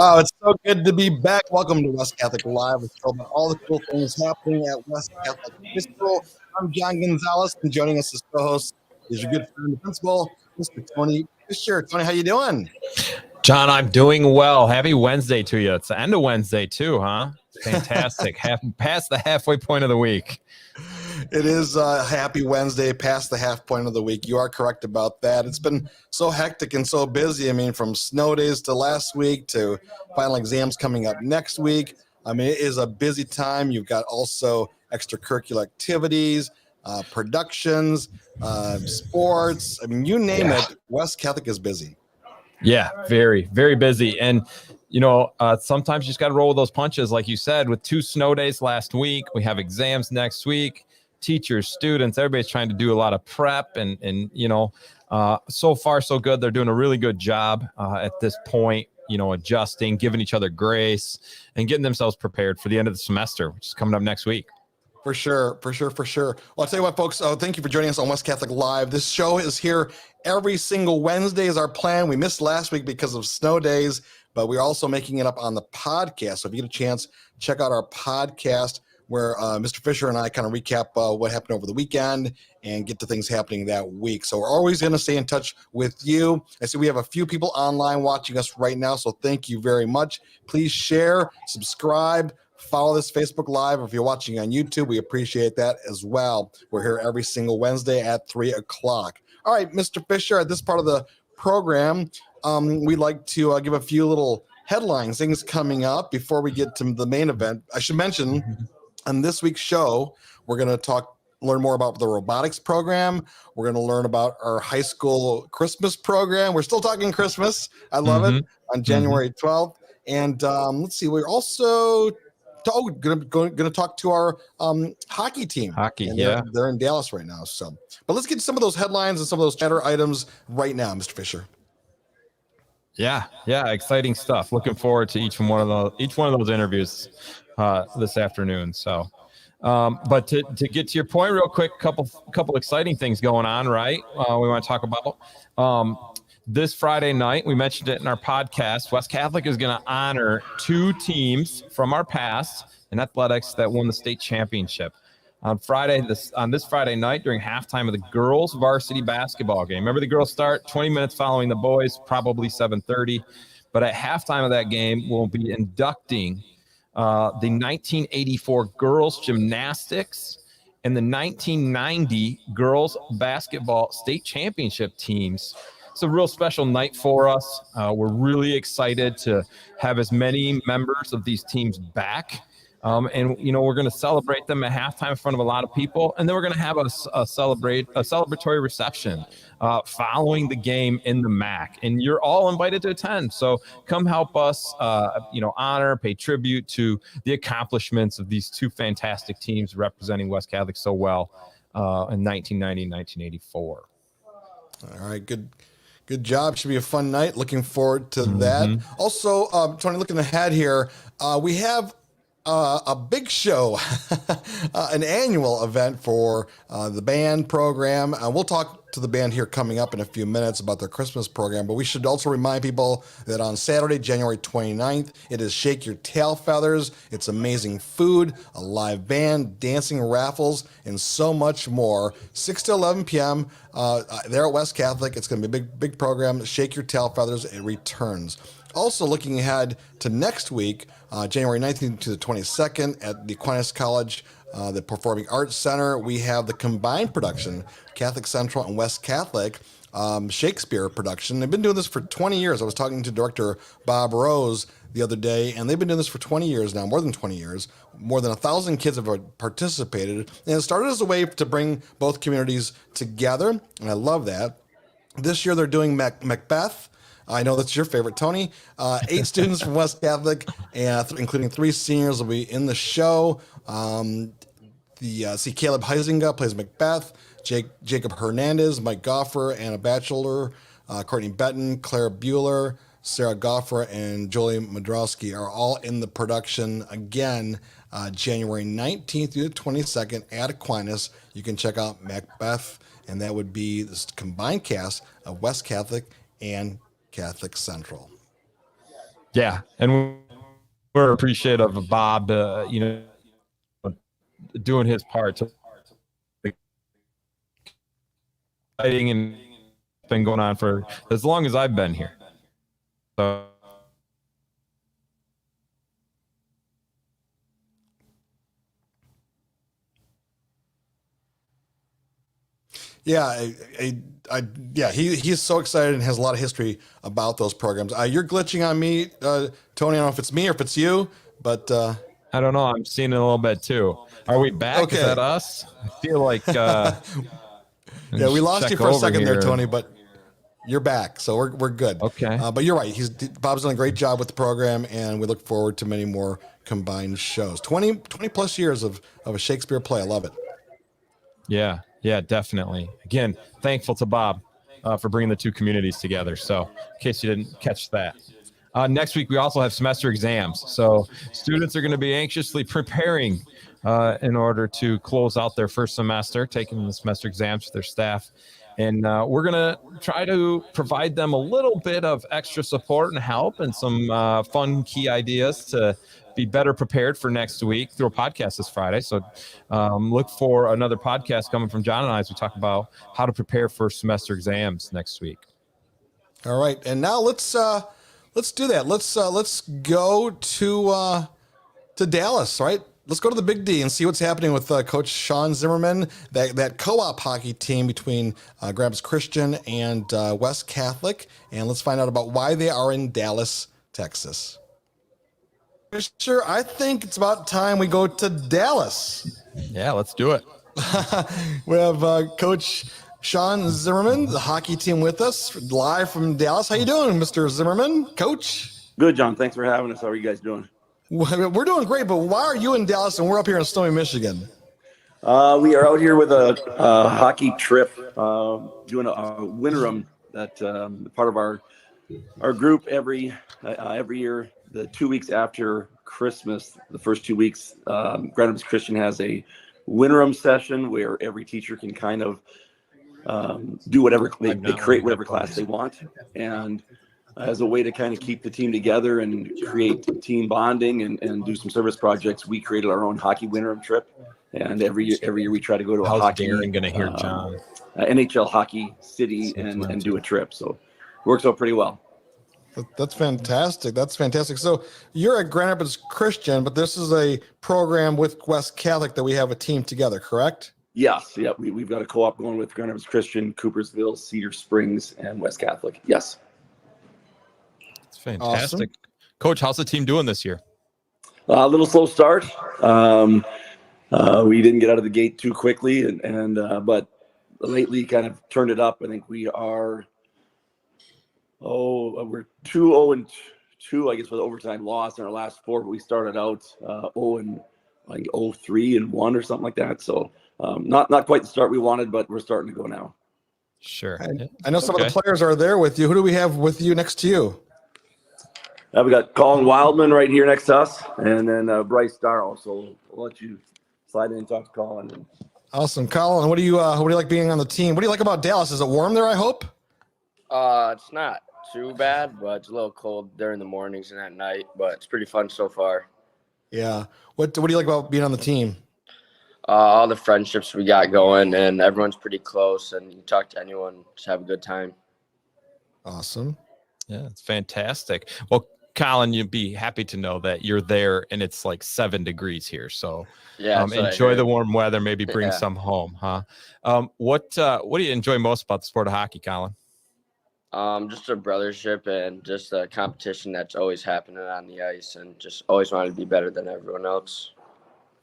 Oh, it's so good to be back. Welcome to West Catholic Live, a show about all the cool things happening at West Catholic High School. I'm John Gonzalez, and joining us as co-host is your good friend, the principal, Mr. Tony Fischer. Tony, how you doing? John, I'm doing well. Happy Wednesday to you. It's the end of Wednesday too, huh? Fantastic. Past the halfway point of the week. It is happy Wednesday, past the half point of the week. You are correct about that. It's been so hectic and so busy. I mean, from snow days to last week to final exams coming up next week. I mean, it is a busy time. You've got also extracurricular activities, productions, sports. I mean, you name it, West Catholic is busy. Yeah, very, very busy. And, sometimes you just got to roll with those punches. Like you said, with 2 snow days last week, we have exams next week. Teachers, students, everybody's trying to do a lot of prep and so far so good. They're doing a really good job at this point, adjusting, giving each other grace and getting themselves prepared for the end of the semester, which is coming up next week. For sure. Well, I'll tell you what, folks, thank you for joining us on West Catholic Live. This show is here every single Wednesday is our plan. We missed last week because of snow days, but we're also making it up on the podcast. So if you get a chance, check out our podcast where Mr. Fischer and I kind of recap what happened over the weekend and get to things happening that week. So we're always going to stay in touch with you. I see we have a few people online watching us right now, so thank you very much. Please share, subscribe, follow this Facebook Live. If you're watching on YouTube, we appreciate that as well. We're here every single Wednesday at 3 o'clock. All right, Mr. Fischer, at this part of the program, we'd like to give a few little headlines, things coming up before we get to the main event. I should mention on this week's show, we're going to learn more about the robotics program. We're going to learn about our high school Christmas program. We're still talking Christmas. I love it, on January 12th. And let's see, we're also going to talk to our hockey team. They're in Dallas right now. So, but let's get to some of those headlines and some of those chatter items right now, Mr. Fischer. Yeah, exciting stuff. Looking forward to each one of those interviews this afternoon. So, but to get to your point real quick, couple exciting things going on, right? We want to talk about this Friday night. We mentioned it in our podcast. West Catholic is going to honor 2 teams from our past in athletics that won the state championship on this Friday night during halftime of the girls varsity basketball game. Remember, the girls start 20 minutes following the boys, probably 7:30. But at halftime of that game, we'll be inducting the 1984 girls gymnastics and the 1990 girls basketball state championship teams. It's a real special night for us. We're really excited to have as many members of these teams back. And we're going to celebrate them at halftime in front of a lot of people, and then we're going to have a celebratory reception following the game in the MAC. And you're all invited to attend. So come help us, honor, pay tribute to the accomplishments of these 2 fantastic teams representing West Catholic so well in 1990 and 1984. All right, good job. Should be a fun night. Looking forward to that. Also, Tony, looking ahead here, we have a big show, an annual event for the band program. We'll talk to the band here coming up in a few minutes about their Christmas program, but we should also remind people that on Saturday, January 29th, it is Shake Your Tail Feathers. It's amazing food, a live band, dancing raffles, and so much more. 6 to 11 p.m. There at West Catholic. It's going to be a big program. Shake Your Tail Feathers. It returns. Also looking ahead to next week, January 19th to the 22nd at the Aquinas College, the Performing Arts Center, we have the combined production, Catholic Central and West Catholic, Shakespeare production. They've been doing this for 20 years. I was talking to director Bob Rose the other day, and they've been doing this for 20 years now, more than 20 years. More than 1,000 kids have participated, and it started as a way to bring both communities together, and I love that. This year they're doing Macbeth. I know that's your favorite, Tony. 8 students from West Catholic, and including 3 seniors, will be in the show. See Caleb Heisinger plays Macbeth, Jacob Hernandez, Mike Goffer, Anna Batchelor, Courtney Benton, Claire Bueller, Sarah Goffer, and Jolie Modrowski are all in the production. Again, January 19th through the 22nd at Aquinas. You can check out Macbeth, and that would be this combined cast of West Catholic and Catholic Central. Yeah, and we're appreciative of Bob, doing his part to fighting and been going on for as long as I've been here. So Yeah, yeah, he's so excited and has a lot of history about those programs. You're glitching on me, Tony. I don't know if it's me or if it's you, but I don't know. I'm seeing it a little bit too. Are we back? Is okay. that us? I feel like Yeah, we lost you check for a over second there, here. Tony, but you're back, so we're good. Okay. But you're right. Bob's done a great job with the program, and we look forward to many more combined shows. 20 plus years of a Shakespeare play. I love it. Yeah, definitely. Again, thankful to Bob for bringing the two communities together. So, in case you didn't catch that. Next week, we also have semester exams. So, students are going to be anxiously preparing in order to close out their first semester, taking the semester exams with their staff. And we're going to try to provide them a little bit of extra support and help and some fun key ideas to be better prepared for next week through a podcast this Friday. So look for another podcast coming from John and I as we talk about how to prepare for semester exams next week. All right, and now let's do that. Let's go to Dallas, right? Let's go to the Big D and see what's happening with Coach Sean Zimmerman, that co-op hockey team between Grand Rapids Christian and West Catholic, and let's find out about why they are in Dallas, Texas. Fischer, I think it's about time we go to Dallas. Yeah, let's do it. We have Coach Sean Zimmerman, the hockey team, with us live from Dallas. How you doing, Mr. Zimmerman, Coach? Good, John. Thanks for having us. How are you guys doing? We're doing great, but why are you in Dallas and we're up here in Snowy, Michigan? We are out here with a hockey trip, doing a winterim that part of our group every year. The 2 weeks after Christmas, the first 2 weeks, Grand Rapids Christian has a winterim session where every teacher can kind of do whatever they create, whatever class they want, and as a way to kind of keep the team together and create team bonding and do some service projects, we created our own hockey winterim trip. And every year we try to go to a hockey. Darren going to hear John? NHL hockey city and do a trip. So it works out pretty well. That's fantastic. That's fantastic. So you're at Grand Rapids Christian, but this is a program with West Catholic that we have a team together, correct? Yes. Yeah. We've got a co-op going with Grand Rapids Christian, Coopersville, Cedar Springs, and West Catholic. Yes. It's fantastic. Awesome. Coach, how's the team doing this year? A little slow start. We didn't get out of the gate too quickly, but lately kind of turned it up. I think we are, we're 2-0-2, I guess, with overtime loss in our last four, but we started out 0-3-1 or something like that. So not quite the start we wanted, but we're starting to go now. Sure. I know some of the players are there with you. Who do we have with you next to you? We got Colin Wildman right here next to us, and then Bryce Darrow. So we'll let you slide in and talk to Colin. Awesome, Colin. What do you like being on the team? What do you like about Dallas? Is it warm there? I hope. It's not too bad, but it's a little cold during the mornings and at night. But it's pretty fun so far. Yeah. What do you like about being on the team? All the friendships we got going, and everyone's pretty close, and you can talk to anyone, just have a good time. Awesome. Yeah, it's fantastic. Well, Colin, you'd be happy to know that you're there and it's like 7 degrees here. So yeah, enjoy the warm weather, maybe bring some home, huh? What do you enjoy most about the sport of hockey, Colin? Just a brothership and just a competition that's always happening on the ice, and just always wanting to be better than everyone else.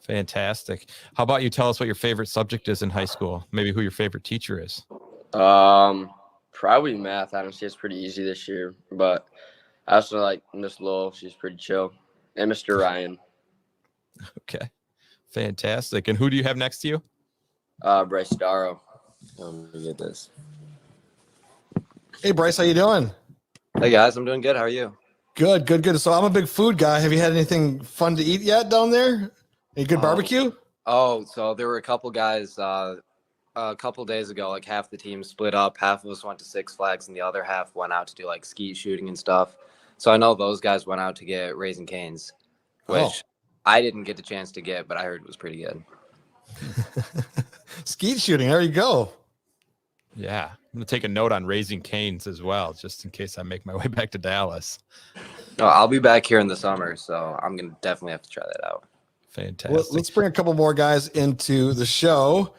Fantastic. How about you tell us what your favorite subject is in high school? Maybe who your favorite teacher is? Probably math. Honestly, it's pretty easy this year, but I also like Miss Lowell. She's pretty chill. And Mr. Ryan. Okay. Fantastic. And who do you have next to you? Bryce Darrow. Let me get this. Hey, Bryce, how you doing? Hey, guys. I'm doing good. How are you? Good. So I'm a big food guy. Have you had anything fun to eat yet down there? Any good barbecue? So there were a couple guys a couple days ago, like half the team split up. Half of us went to Six Flags and the other half went out to do like ski shooting and stuff. So I know those guys went out to get Raising Cane's, which I didn't get the chance to get, but I heard it was pretty good. Skeet shooting. There you go. Yeah, I'm gonna take a note on Raising Cane's as well, just in case I make my way back to Dallas. No, I'll be back here in the summer, so I'm gonna definitely have to try that out. Fantastic. Well, let's bring a couple more guys into the show.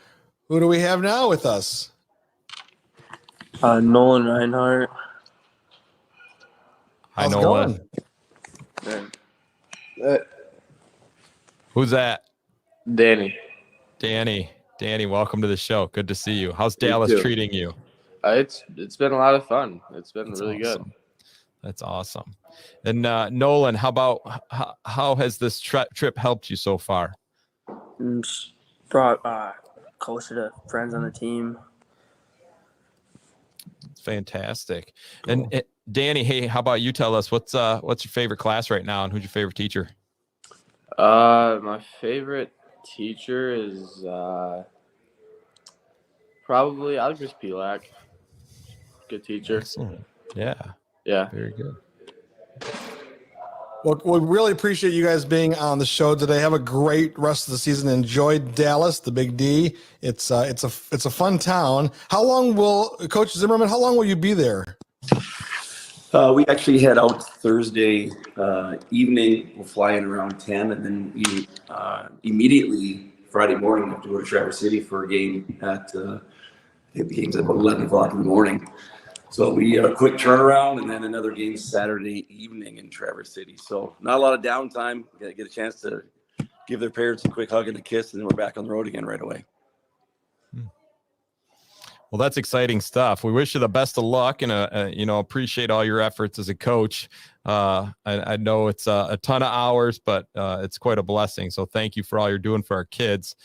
Who do we have now with us? Nolan Reinhardt. Hi, How's it Nolan. going? Who's that? Danny. Danny, welcome to the show. Good to see you. How's Dallas too. treating you? It's been a lot of fun. It's been That's really awesome. good. That's awesome. And Nolan, how has this trip helped you so far? Just brought closer to friends on the team. It's fantastic. Cool. And Danny, hey, how about you tell us what's your favorite class right now and who's your favorite teacher? My favorite teacher is probably Algebra Pilak. Good teacher. Excellent. Yeah. Very good. Well, we really appreciate you guys being on the show today. Have a great rest of the season. Enjoy Dallas, the Big D. It's a fun town. How long will Coach Zimmerman? How long will you be there? We actually head out Thursday evening. We'll fly in around 10, and then we immediately Friday morning have to go to Traverse City for a game at the game's at about 11 o'clock in the morning. So we have a quick turnaround, and then another game Saturday evening in Traverse City. So not a lot of downtime. Get a chance to give their parents a quick hug and a kiss, and then we're back on the road again right away. Well, that's exciting stuff. We wish you the best of luck, and appreciate all your efforts as a coach. I know it's a ton of hours, but it's quite a blessing. So thank you for all you're doing for our kids,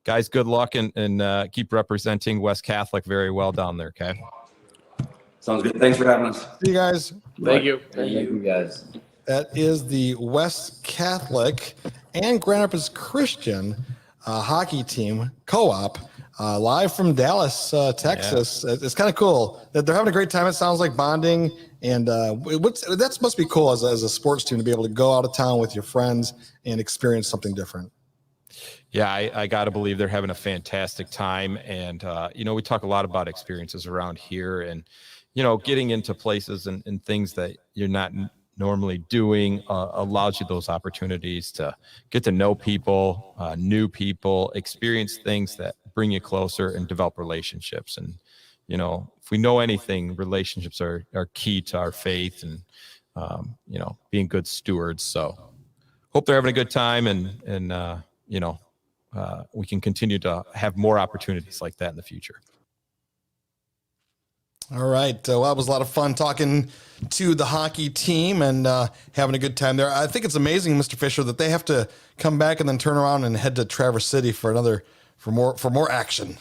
guys. Good luck, and keep representing West Catholic very well down there. Okay. Sounds good. Thanks for having us. See you guys. Thank you. Thank you guys. That is the West Catholic and Grand Rapids Christian hockey team co-op. Live from Dallas, Texas. Yeah. It's kind of cool that they're having a great time. It sounds like bonding, and that must be cool as a sports team to be able to go out of town with your friends and experience something different. Yeah, I got to believe they're having a fantastic time, and we talk a lot about experiences around here, and getting into places and things that you're not normally doing allows you those opportunities to get to know people, new people, experience things that bring you closer and develop relationships. And, if we know anything, relationships are key to our faith and, being good stewards. So hope they're having a good time and we can continue to have more opportunities like that in the future. All right. Well, that was a lot of fun talking to the hockey team and having a good time there. I think it's amazing, Mr. Fischer, that they have to come back and then turn around and head to Traverse City for more action.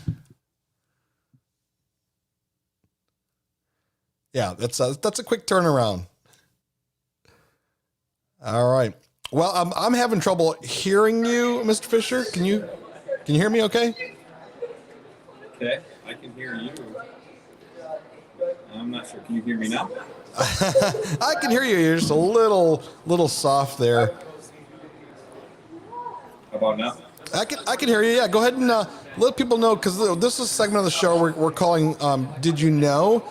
Yeah, that's a quick turnaround. All right. Well, I'm having trouble hearing you, Mr. Fischer. Can you hear me okay? Okay, I can hear you. I'm not sure. Can you hear me now? I can hear you. You're just a little soft there. How about now? I can hear you. Yeah, go ahead and let people know, because this is a segment of the show we're calling Did You Know?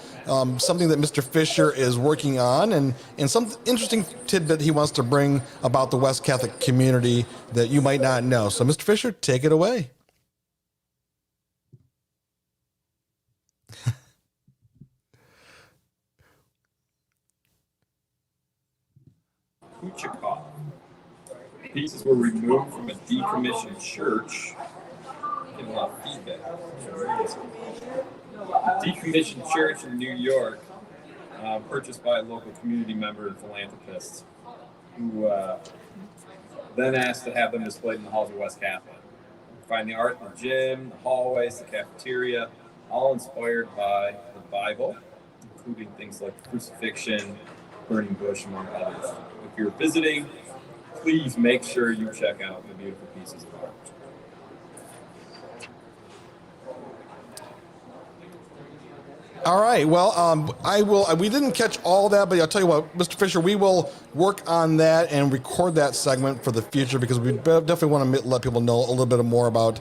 Something that Mr. Fischer is working on, and some interesting tidbit he wants to bring about the West Catholic community that you might not know. So, Mr. Fischer, take it away. Kuchikov. Pieces were removed from a decommissioned church. Getting a lot of feedback. Decommissioned church in New York, purchased by a local community member and philanthropist, who then asked to have them displayed in the halls of West Catholic. Find the art in the gym, the hallways, the cafeteria, all inspired by the Bible, including things like the crucifixion, burning bush, among others. If you're visiting, please make sure you check out the beautiful pieces of art. All right. Well, I will. We didn't catch all that, but I'll tell you what, Mr. Fisher, we will work on that and record that segment for the future because we definitely want to let people know a little bit more about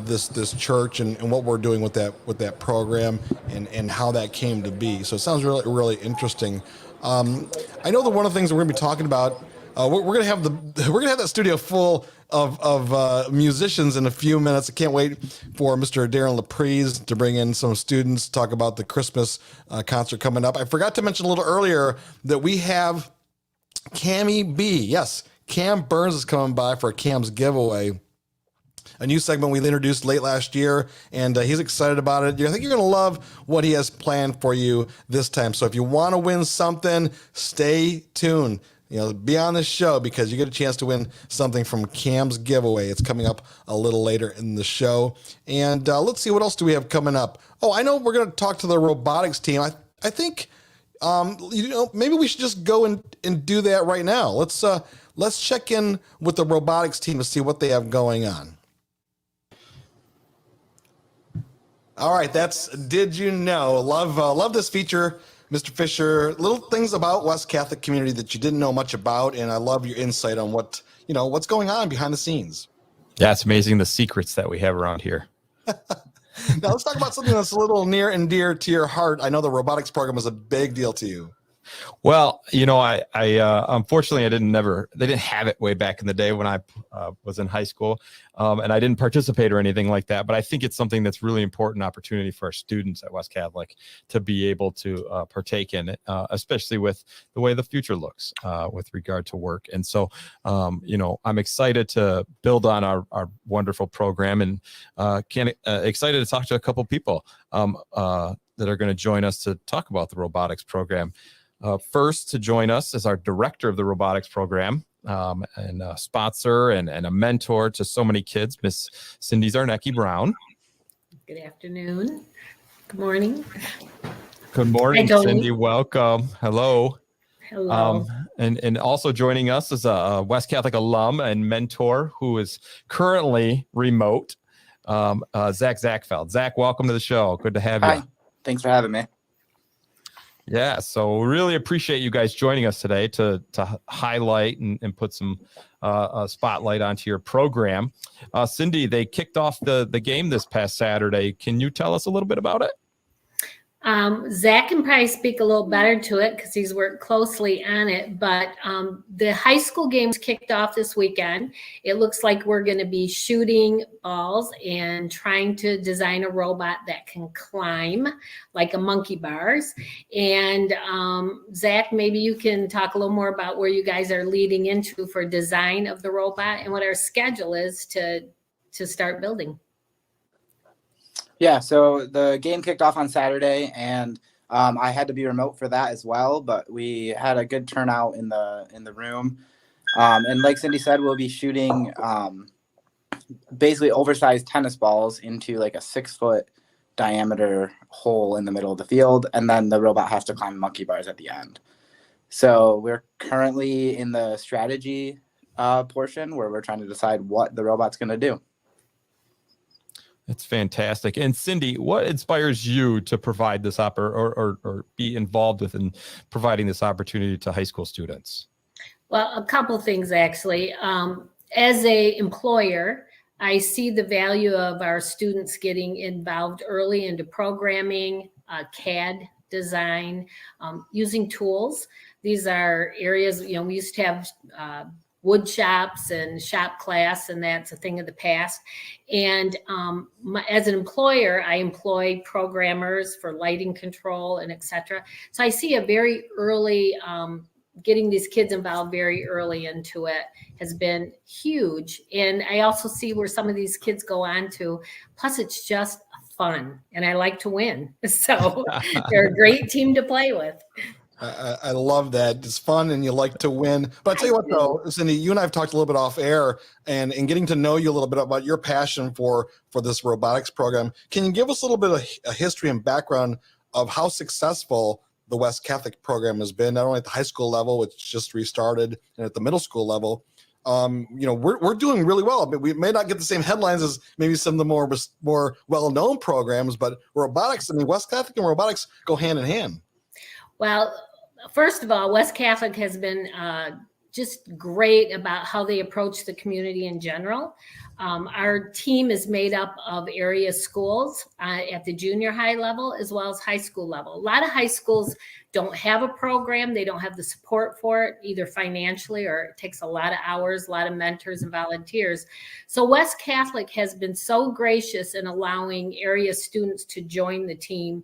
this church and what we're doing with that program and how that came to be. So it sounds really interesting. I know that one of the things that we're going to be talking about. We're gonna have that studio full of musicians in a few minutes. I can't wait for Mr. Darren Laprise to bring in some students to talk about the Christmas concert coming up. I forgot to mention a little earlier that we have Cammy B. Yes, Cam Burns is coming by for a Cam's giveaway. A new segment we introduced late last year, and he's excited about it. I think you're going to love what he has planned for you this time. So if you want to win something, stay tuned. Be on this show because you get a chance to win something from Cam's giveaway. It's coming up a little later in the show. And let's see, what else do we have coming up? Oh, I know we're going to talk to the robotics team. I think, maybe we should just go and do that right now. Let's check in with the robotics team to see what they have going on. All right, that's Did You Know? Love this feature, Mr. Fisher. Little things about West Catholic community that you didn't know much about, and I love your insight on what's going on behind the scenes. Yeah, it's amazing the secrets that we have around here. Now let's talk about something that's a little near and dear to your heart. I know the robotics program is a big deal to you. Well, I unfortunately they didn't have it way back in the day when I was in high school, and I didn't participate or anything like that. But I think it's something that's really important opportunity for our students at West Catholic to be able to partake in it, especially with the way the future looks with regard to work. And so, I'm excited to build on our wonderful program and excited to talk to a couple people that are going to join us to talk about the robotics program. First to join us is our director of the robotics program and a sponsor and a mentor to so many kids, Miss Cindy Zarnecki Brown. Good afternoon. Good morning. Good morning, Hi, Cindy. Welcome. Hello. Hello. And also joining us is a West Catholic alum and mentor who is currently remote, Zach Zachfeld. Zach, welcome to the show. Good to have you. Hi. Thanks for having me. Yeah, so we really appreciate you guys joining us today to highlight and put some spotlight onto your program. Cindy, they kicked off the game this past Saturday. Can you tell us a little bit about it? Zach can probably speak a little better to it because he's worked closely on it, but the high school games kicked off this weekend. It looks like we're going to be shooting balls and trying to design a robot that can climb like a monkey bars. And Zach, maybe you can talk a little more about where you guys are leading into for design of the robot and what our schedule is to start building. Yeah, so the game kicked off on Saturday, and I had to be remote for that as well. But we had a good turnout in the room, and like Cindy said, we'll be shooting basically oversized tennis balls into like a 6-foot diameter hole in the middle of the field, and then the robot has to climb monkey bars at the end. So we're currently in the strategy portion where we're trying to decide what the robot's going to do. It's fantastic. And Cindy, what inspires you to provide this or be involved with in providing this opportunity to high school students? Well, a couple things actually. As a employer, I see the value of our students getting involved early into programming, CAD design, using tools. These are areas, we used to have wood shops and shop class, and that's a thing of the past. And as an employer, I employ programmers for lighting control and et cetera. So I see a very early, getting these kids involved very early into it has been huge. And I also see where some of these kids go on to, plus it's just fun and I like to win. So they're a great team to play with. I love that. It's fun and you like to win. But I'll tell you what, though, Cindy, you and I have talked a little bit off air and getting to know you a little bit about your passion for this robotics program. Can you give us a little bit of a history and background of how successful the West Catholic program has been, not only at the high school level, which just restarted, and at the middle school level? we're doing really well. I mean, we may not get the same headlines as maybe some of the more well-known programs, but robotics, I mean, West Catholic and robotics go hand in hand. Well, first of all, West Catholic has been just great about how they approach the community in general. Our team is made up of area schools at the junior high level as well as high school level. A lot of high schools don't have a program. They don't have the support for it, either financially or it takes a lot of hours, a lot of mentors and volunteers. So West Catholic has been so gracious in allowing area students to join the team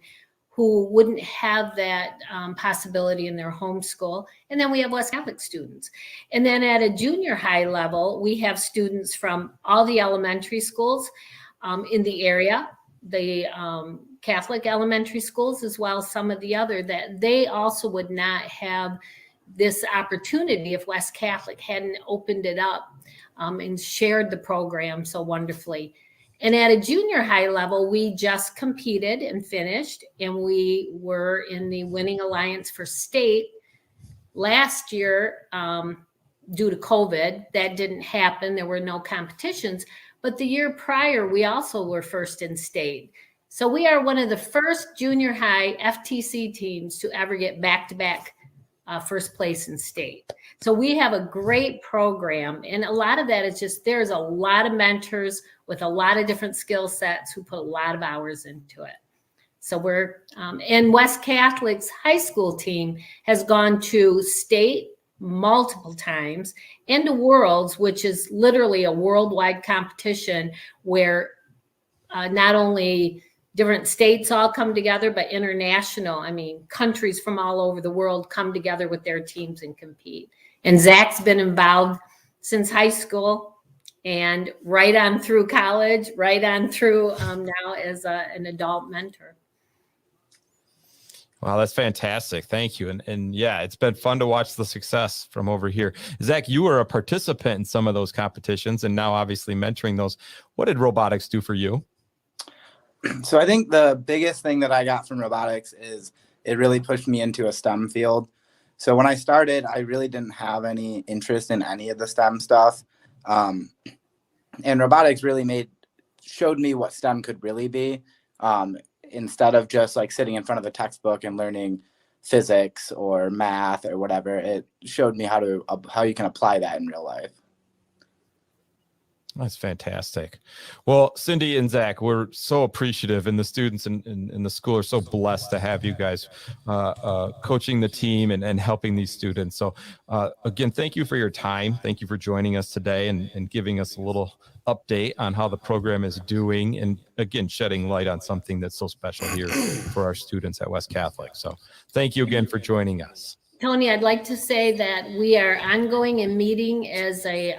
who wouldn't have that possibility in their home school. And then we have West Catholic students. And then at a junior high level, we have students from all the elementary schools in the area, the Catholic elementary schools, as well as some of the other, that they also would not have this opportunity if West Catholic hadn't opened it up and shared the program so wonderfully. And at a junior high level, we just competed and finished, and we were in the winning alliance for state last year. Due to COVID, that didn't happen. There were no competitions, but the year prior, we also were first in state. So we are one of the first junior high FTC teams to ever get back-to-back first place in state. So we have a great program, and a lot of that is just, there's a lot of mentors with a lot of different skill sets who put a lot of hours into it. So we're, and West Catholic's high school team has gone to state multiple times and to Worlds, which is literally a worldwide competition where not only different states all come together, but international, I mean, countries from all over the world come together with their teams and compete. And Zach's been involved since high school and right on through college, right on through now as an adult mentor. Wow, that's fantastic. Thank you. And yeah, it's been fun to watch the success from over here. Zach, you were a participant in some of those competitions and now obviously mentoring those. What did robotics do for you? So I think the biggest thing that I got from robotics is it really pushed me into a STEM field. So when I started, I really didn't have any interest in any of the STEM stuff. And robotics really showed me what STEM could really be. Instead of just like sitting in front of a textbook and learning physics or math or whatever, it showed me how you can apply that in real life. That's fantastic. Well, Cindy and Zach, we're so appreciative, and the students in the school are so blessed to have you guys coaching the team and helping these students. So again, thank you for your time. Thank you for joining us today and giving us a little update on how the program is doing, and again, shedding light on something that's so special here for our students at West Catholic. So thank you again for joining us. Tony, I'd like to say that we are ongoing and meeting as a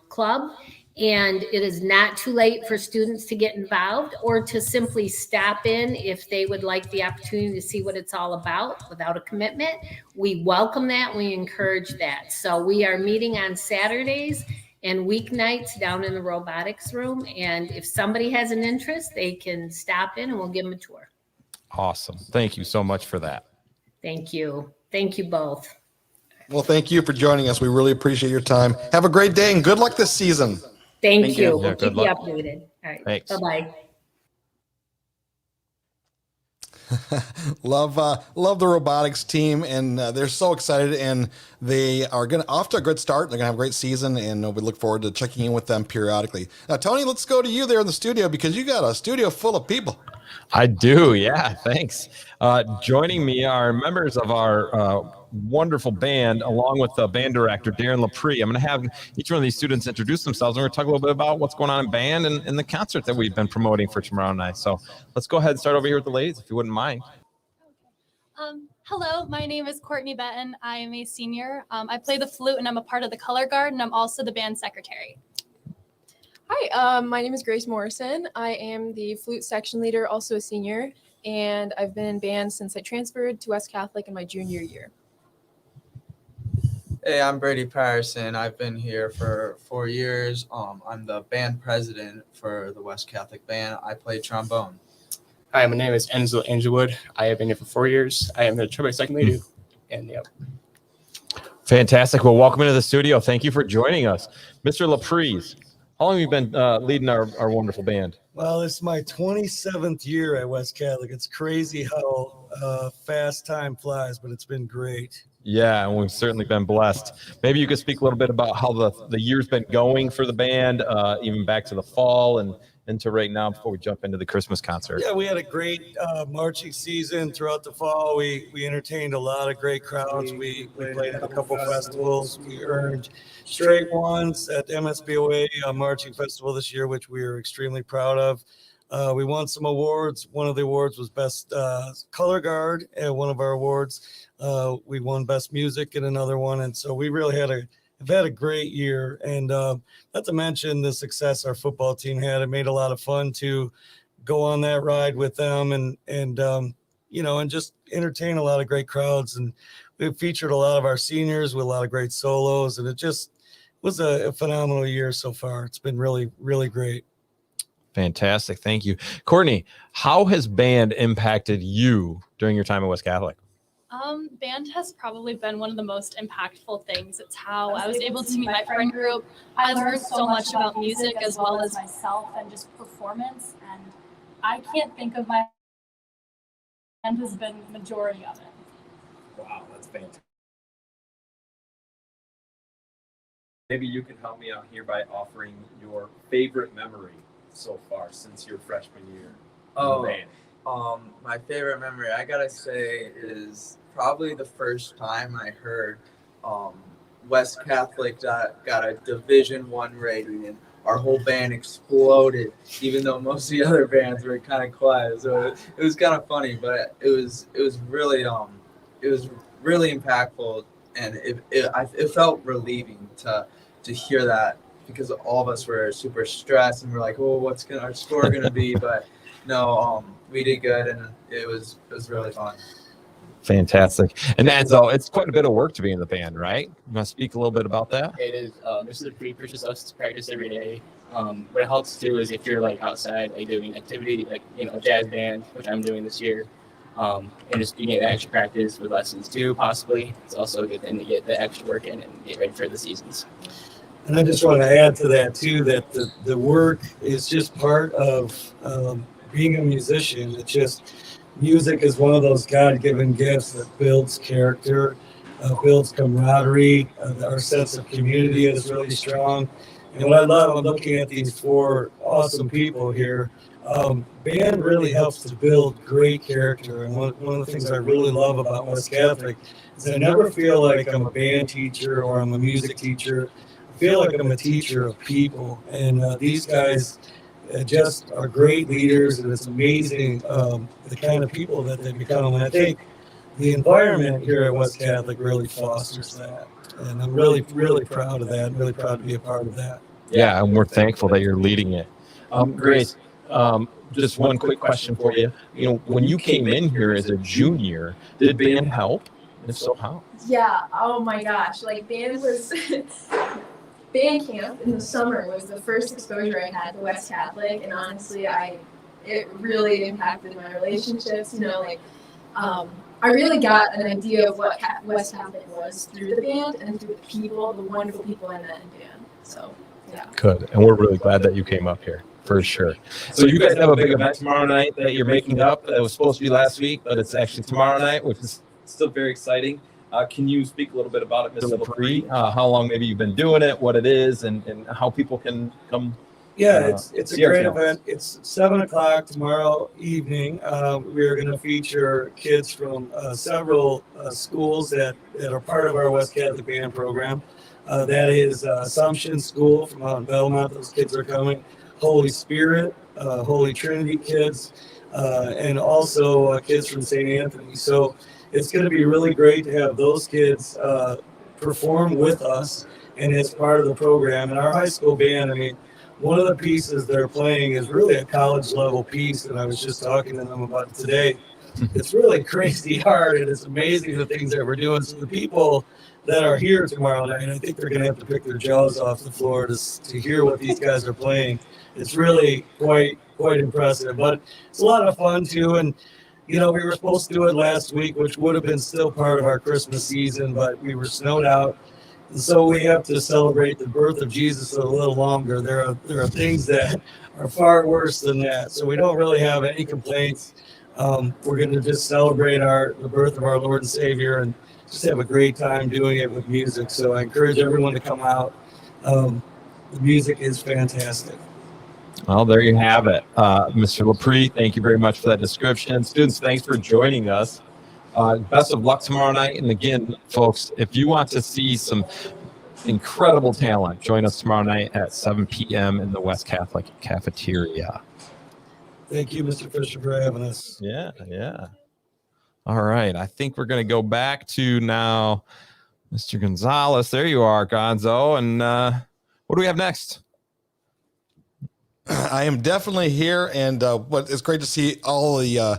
club. And it is not too late for students to get involved or to simply stop in if they would like the opportunity to see what it's all about without a commitment. We welcome that. We encourage that. So we are meeting on Saturdays and weeknights down in the robotics room. And if somebody has an interest, they can stop in and we'll give them a tour. Awesome. Thank you so much for that. Thank you. Thank you both. Well, thank you for joining us. We really appreciate your time. Have a great day and good luck this season. Thank you. Yeah, We'll keep you updated. All right. Thanks. Bye-bye. Love the robotics team, and they're so excited, and they are off to a good start. They're gonna have a great season, and we look forward to checking in with them periodically. Now, Tony, let's go to you there in the studio because you got a studio full of people. I do. Yeah. Thanks. Joining me are members of our wonderful band, along with the band director, Darren Laprie. I'm going to have each one of these students introduce themselves. And we're going to talk a little bit about what's going on in band and the concert that we've been promoting for tomorrow night. So let's go ahead and start over here with the ladies, if you wouldn't mind. Hello, my name is Courtney Benton. I am a senior. I play the flute and I'm a part of the color guard, and I'm also the band secretary. Hi, my name is Grace Morrison. I am the flute section leader, also a senior, and I've been in band since I transferred to West Catholic in my junior year. Hey, I'm Brady Patterson. I've been here for 4 years. I'm the band president for the West Catholic Band. I play trombone. Hi, my name is Enzo Angelwood. I have been here for 4 years. I am the trumpet second leader. And yep. Fantastic. Well, welcome into the studio. Thank you for joining us. Mr. Laprise, how long have you been leading our wonderful band? Well, it's my 27th year at West Catholic. It's crazy how fast time flies, but it's been great. Yeah, and we've certainly been blessed. Maybe you could speak a little bit about how the year's been going for the band, even back to the fall and into right now before we jump into the Christmas concert. Yeah, we had a great marching season throughout the fall. We entertained a lot of great crowds. We played at a couple festivals. We earned straight ones at the MSBOA Marching Festival this year, which we are extremely proud of. We won some awards. One of the awards was Best Color Guard at one of our awards. We won Best Music in another one. And so we really have had a great year. And not to mention the success our football team had. It made a lot of fun to go on that ride with them and just entertain a lot of great crowds. And we featured a lot of our seniors with a lot of great solos. And it just was a phenomenal year so far. It's been really, really great. Fantastic. Thank you. Courtney, how has band impacted you during your time at West Catholic? Band has probably been one of the most impactful things. It's how I was able to meet my friend group. I learned so much about music as well as myself and just performance. And I can't think of my band has been the majority of it. Wow, that's fantastic. Maybe you can help me out here by offering your favorite memory so far since your freshman year. Oh, my favorite memory, I gotta say, is probably the first time I heard West Catholic got a Division I rating, and our whole band exploded, even though most of the other bands were kind of quiet. So it was kind of funny, but it was really impactful, and it felt relieving to hear that, because all of us were super stressed and we're like, oh, what's our score gonna be? But no, we did good, and it was really fun. Fantastic. And Enzo, it's quite a bit of work to be in the band, right? You want to speak a little bit about that? It is. This is a precursor to us to practice every day. What it helps too is if you're like outside, like doing activity, like jazz band, which I'm doing this year, and just being at extra practice with lessons too, possibly. It's also a good thing to get the extra work in and get ready for the seasons. And I just want to add to that too, that the work is just part of being a musician. It's just, music is one of those God-given gifts that builds character, builds camaraderie. Our sense of community is really strong. And what I love, I'm looking at these four awesome people here. Band really helps to build great character. And one of the things I really love about West Catholic is I never feel like I'm a band teacher or I'm a music teacher. I feel like I'm a teacher of people. And these guys just are great leaders, and it's amazing the kind of people that they become. And I think the environment here at West Catholic really fosters that. And I'm really, really proud of that. I'm really proud to be a part of that. Yeah, and we're thankful that you're leading it. Grace, just one quick question for you. When you came in here as a junior, did band help? If so, how? Yeah. Oh my gosh. Like band was band camp in the summer was the first exposure I had to West Catholic, and honestly, it really impacted my relationships. I really got an idea of what West Catholic was through the band and through the people, the wonderful people I met in band. So, yeah. Good, and we're really glad that you came up here. For sure. So you guys have a big event tomorrow night that you're making up. That was supposed to be last week, but it's actually tomorrow night, which is Still very exciting. Can you speak a little bit about it, Mr. Laprise? How long maybe you've been doing it, what it is, and how people can come? Yeah, it's a great event. It's 7:00 tomorrow evening. We're going to feature kids from several schools that are part of our West Catholic band program. That is Assumption School from out in Belmont. Those kids are coming. Holy Spirit, Holy Trinity kids, and also kids from St. Anthony. So it's going to be really great to have those kids perform with us and as part of the program. And our high school band, one of the pieces they're playing is really a college level piece, and I was just talking to them about it today. It's really crazy hard, and it's amazing the things that we're doing. So the people that are here tomorrow night, I think they're going to have to pick their jaws off the floor to hear what these guys are playing. It's really quite impressive, but it's a lot of fun too. And we were supposed to do it last week, which would have been still part of our Christmas season, but we were snowed out. And so we have to celebrate the birth of Jesus a little longer. There are things that are far worse than that. So we don't really have any complaints. We're going to just celebrate the birth of our Lord and Savior and just have a great time doing it with music. So I encourage everyone to come out. The music is fantastic. Well, there you have it. Mr. Lepre, thank you very much for that description. Students, thanks for joining us. Best of luck tomorrow night. And again, folks, if you want to see some incredible talent, join us tomorrow night at 7 p.m. in the West Catholic Cafeteria. Thank you, Mr. Fischer, for having us. Yeah. All right. I think we're going to go back to now Mr. Gonzalez. There you are, Gonzo. And what do we have next? I am definitely here, and it's great to see all the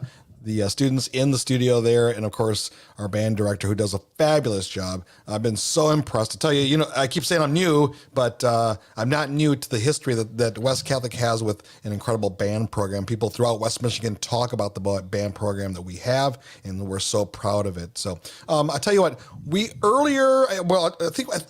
students in the studio there, and of course our band director, who does a fabulous job. I've been so impressed. To tell you, I keep saying I'm new, but I'm not new to the history that West Catholic has with an incredible band program. People throughout West Michigan talk about the band program that we have, and we're so proud of it. So I tell you what, I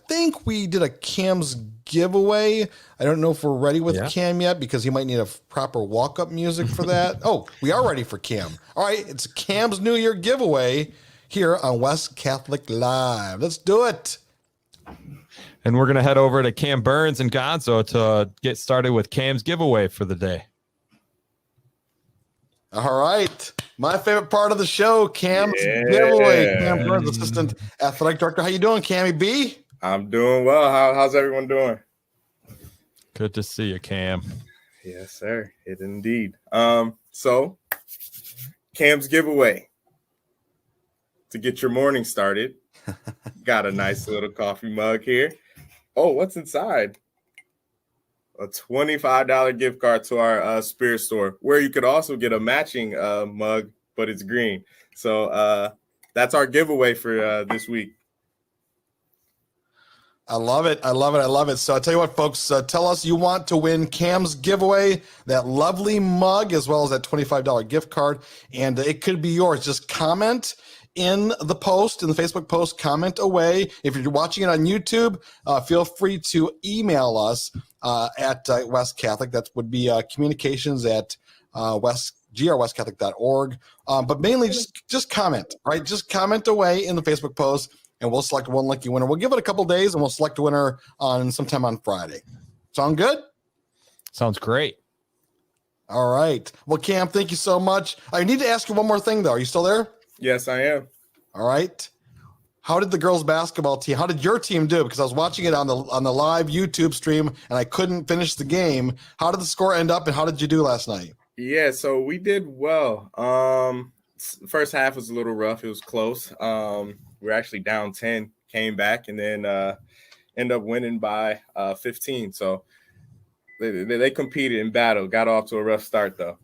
think we did a Cam's giveaway. I don't know if we're ready with Cam yet, because he might need a proper walk-up music for that. Oh, we are ready for Cam. All right, it's Cam's New Year giveaway here on West Catholic Live. Let's do it. And we're going to head over to Cam Burns and Gonzo to get started with Cam's giveaway for the day. All right. My favorite part of the show, Cam's giveaway. Cam Burns, Assistant Athletic Director. How you doing, Cammy B? I'm doing well. How's everyone doing? Good to see you, Cam. Yes, sir. It indeed. So Cam's giveaway. To get your morning started, got a nice little coffee mug here. Oh, what's inside? A $25 gift card to our Spirit store, where you could also get a matching mug, but it's green. So that's our giveaway for this week. I love it. I love it. I love it. So I'll tell you what, folks, tell us you want to win Cam's giveaway, that lovely mug, as well as that $25 gift card. And it could be yours. Just comment in the post, in the Facebook post, comment away. If you're watching it on YouTube, feel free to email us at West Catholic. That would be communications at grwestcatholic.org. But mainly just comment, right? Just comment away in the Facebook post, and we'll select one lucky winner. We'll give it a couple days, and we'll select a winner sometime on Friday. Sound good? Sounds great. All right. Well, Cam, thank you so much. I need to ask you one more thing, though. Are you still there? Yes, I am. All right. How did the girls' basketball team? How did your team do? Because I was watching it on the live YouTube stream, and I couldn't finish the game. How did the score end up, and how did you do last night? Yeah, so we did well. First half was a little rough. It was close. We were actually down 10, came back, and then ended up winning by 15. So they competed in battle. Got off to a rough start, though.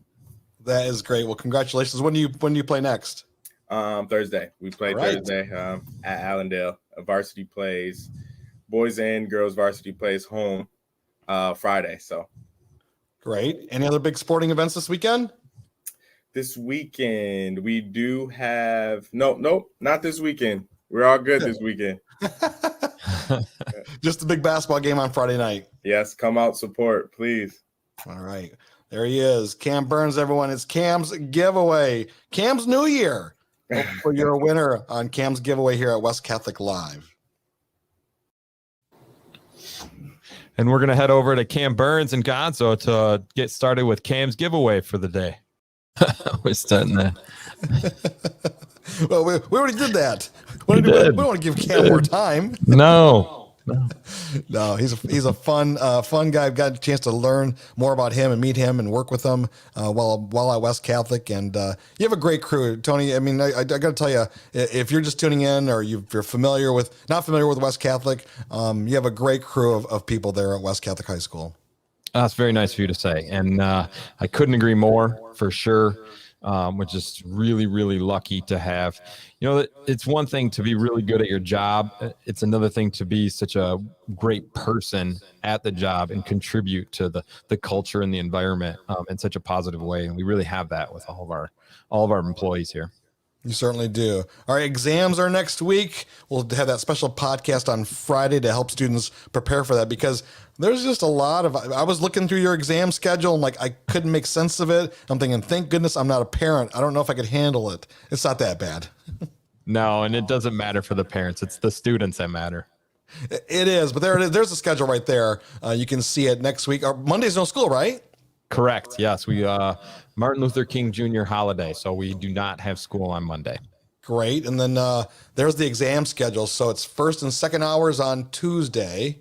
That is great. Well, congratulations. When do you play next? Thursday. We play Thursday at Allendale. Varsity plays, boys and girls varsity plays home Friday. So great. Any other big sporting events this weekend? This weekend we do have nope, not this weekend. We're all good this weekend. Just a big basketball game on Friday night. Yes, come out, support, please. All right. There he is. Cam Burns, everyone. It's Cam's giveaway. Cam's New Year. Hopefully you're a winner on Cam's giveaway here at West Catholic Live. And we're going to head over to Cam Burns and Gonzo to get started with Cam's giveaway for the day. We're starting there. Well, we already did that. We don't want to give Cam more time. No, he's a fun guy. I've got a chance to learn more about him and meet him and work with him while at West Catholic. And you have a great crew, Tony. I mean, I got to tell you, if you're just tuning in or you're not familiar with West Catholic, you have a great crew of people there at West Catholic High School. That's very nice for you to say. And I couldn't agree more, for sure. We're just really, really lucky to have, it's one thing to be really good at your job. It's another thing to be such a great person at the job and contribute to the culture and the environment in such a positive way. And we really have that with all of our employees here. You certainly do. All right, exams are next week. We'll have that special podcast on Friday to help students prepare for that, because there's just a lot of, I was looking through your exam schedule and I couldn't make sense of it. I'm thinking, thank goodness I'm not a parent. I don't know if I could handle it. It's not that bad. No, and it doesn't matter for the parents. It's the students that matter. It is, but there it is. There's the schedule right there. You can see it next week. Monday's no school, right? Correct. Yes, we Martin Luther King Jr. holiday, so we do not have school on Monday. Great. And then there's the exam schedule. So it's first and second hours on Tuesday.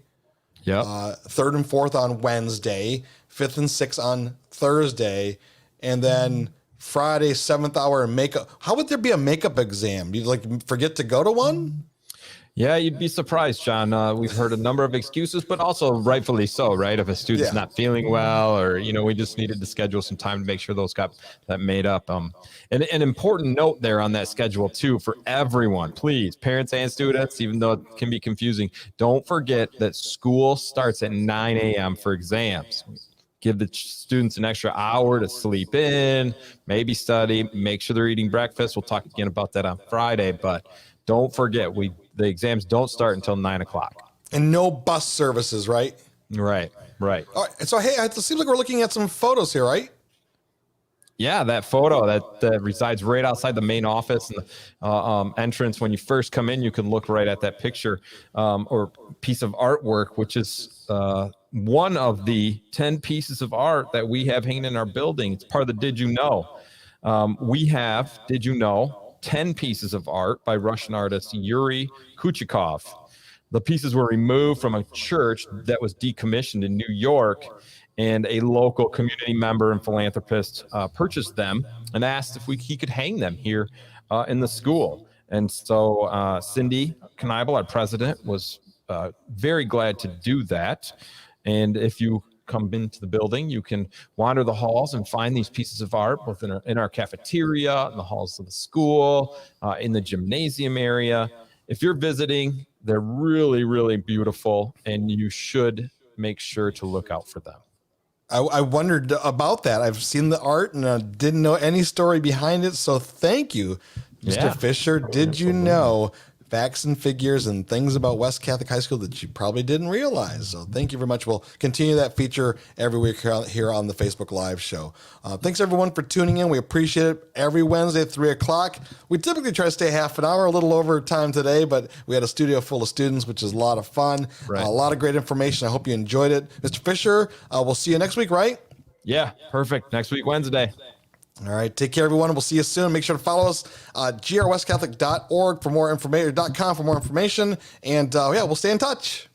Yeah. Third and fourth on Wednesday. Fifth and sixth on Thursday, and then Friday 7th hour and makeup. How would there be a makeup exam? You'd forget to go to one? Yeah, you'd be surprised, John. We've heard a number of excuses, but also rightfully so, right? If a student's not feeling well, or, we just needed to schedule some time to make sure those got that made up. And an important note there on that schedule too, for everyone, please, parents and students, even though it can be confusing, don't forget that school starts at 9 a.m. for exams. Give the students an extra hour to sleep in, maybe study, make sure they're eating breakfast. We'll talk again about that on Friday, but don't forget, the exams don't start until 9 o'clock. And no bus services, right? Right. All right. So, hey, it seems like we're looking at some photos here, right? Yeah, that photo that resides right outside the main office and the entrance. When you first come in, you can look right at that picture or piece of artwork, which is one of the 10 pieces of art that we have hanging in our building. It's part of the Did You Know? We have, did you know, 10 pieces of art by Russian artist Yuri Kuchikov. The pieces were removed from a church that was decommissioned in New York, and a local community member and philanthropist purchased them and asked if he could hang them here in the school. And so Cindy Kneibel, our president, was very glad to do that. And if you come into the building, you can wander the halls and find these pieces of art, both in our cafeteria, in the halls of the school, in the gymnasium area. If you're visiting, they're really, really beautiful, and you should make sure to look out for them. I wondered about that. I've seen the art and didn't know any story behind it. So thank you, Mr. Fischer. Did you know facts and figures and things about West Catholic High School that you probably didn't realize? So thank you very much. We'll continue that feature every week here on the Facebook Live show. Thanks everyone for tuning in. We appreciate it. Every Wednesday at 3 o'clock. We typically try to stay half an hour, a little over time today, but we had a studio full of students, which is a lot of fun. Right. A lot of great information. I hope you enjoyed it. Mr. Fischer, we'll see you next week, right? Yeah, perfect. Next week, Wednesday. All right. Take care, everyone. We'll see you soon. Make sure to follow us, grwestcatholic.org for more information, .com for more information. And we'll stay in touch.